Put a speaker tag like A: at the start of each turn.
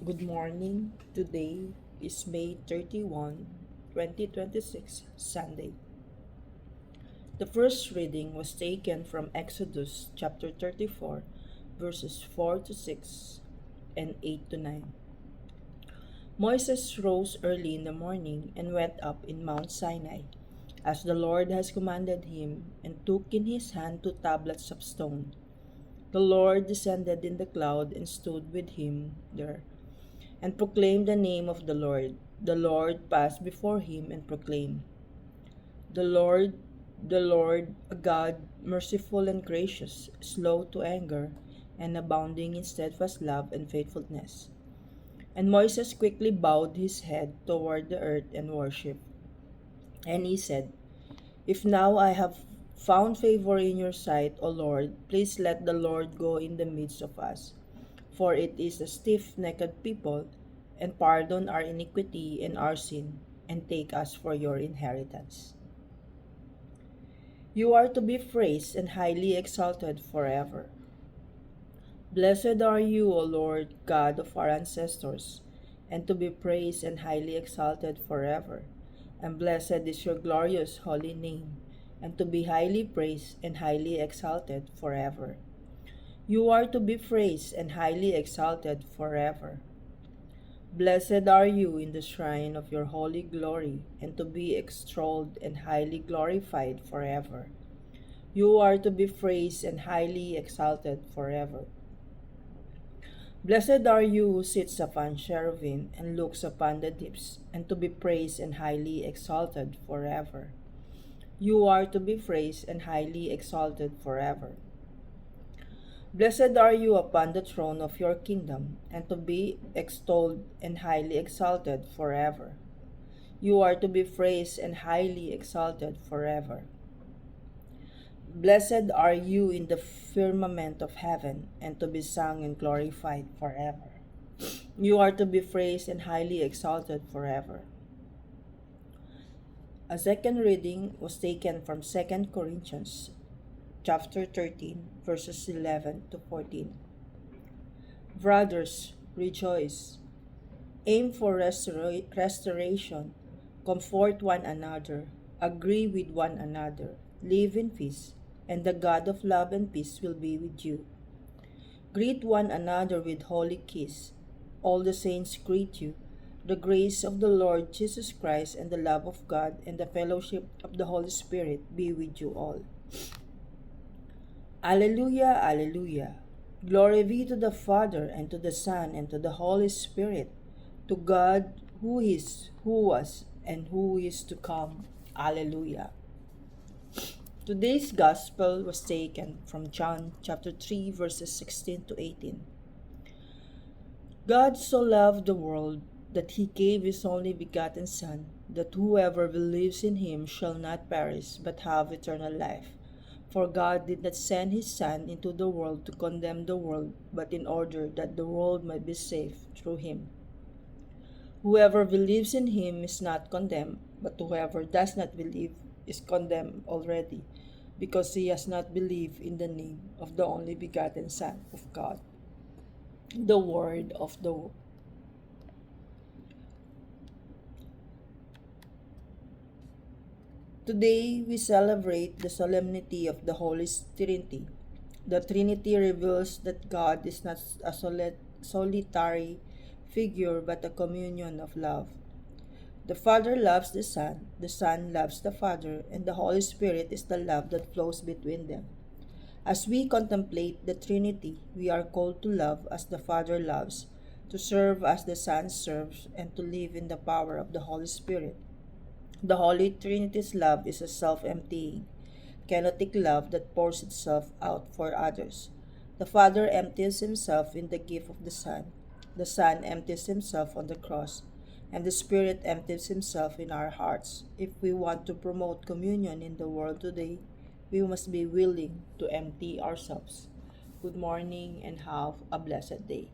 A: Good morning. Today is May 31, 2026, Sunday. The first reading was taken from Exodus chapter 34, verses 4 to 6 and 8 to 9. Moses rose early in the morning and went up in Mount Sinai, as the Lord has commanded him, and took in his hand 2 tablets of stone. The Lord descended in the cloud and stood with him there and proclaimed the name of the Lord. The Lord passed before him and proclaimed, The Lord, the Lord, a God merciful and gracious, slow to anger, and abounding in steadfast love and faithfulness. And Moses quickly bowed his head toward the earth and worshipped. And he said, If now I have found favor in your sight, O Lord, please let the Lord go in the midst of us. For it is a stiff-necked people, and pardon our iniquity and our sin, and take us for your inheritance. You are to be praised and highly exalted forever. Blessed are you, O Lord, God of our ancestors, and to be praised and highly exalted forever. And blessed is your glorious holy name, and to be highly praised and highly exalted forever. You are to be praised and highly exalted forever. Blessed are you in the shrine of your holy glory, and to be extolled and highly glorified forever. You are to be praised and highly exalted forever. Blessed are you who sits upon cherubim and looks upon the deeps, and to be praised and highly exalted forever. You are to be praised and highly exalted forever. Blessed are you upon the throne of your kingdom, and to be extolled and highly exalted forever. You are to be praised and highly exalted forever. Blessed are you in the firmament of heaven, and to be sung and glorified forever. You are to be praised and highly exalted forever. A second reading was taken from 2 Corinthians chapter 13, verses 11 to 14. Brothers, rejoice. Aim for restoration. Comfort one another. Agree with one another. Live in peace, and the God of love and peace will be with you. Greet one another with holy kiss. All the saints greet you. The grace of the Lord Jesus Christ and the love of God and the fellowship of the Holy Spirit be with you all. Alleluia, Alleluia. Glory be to the Father, and to the Son, and to the Holy Spirit, to God who is, who was, and who is to come. Alleluia. Today's Gospel was taken from John chapter 3, verses 16 to 18. God so loved the world that he gave his only begotten Son, that whoever believes in him shall not perish, but have eternal life. For God did not send his Son into the world to condemn the world, but in order that the world might be saved through him. Whoever believes in him is not condemned, but whoever does not believe is condemned already, because he has not believed in the name of the only begotten Son of God. The word of the Today we celebrate the solemnity of the Holy Trinity. The Trinity reveals that God is not a solitary figure but a communion of love. The Father loves the Son loves the Father, and the Holy Spirit is the love that flows between them. As we contemplate the Trinity, we are called to love as the Father loves, to serve as the Son serves, and to live in the power of the Holy Spirit. The Holy Trinity's love is a self-emptying, kenotic love that pours itself out for others. The Father empties himself in the gift of the Son empties himself on the cross, and the Spirit empties himself in our hearts. If we want to promote communion in the world today, we must be willing to empty ourselves. Good morning and have a blessed day.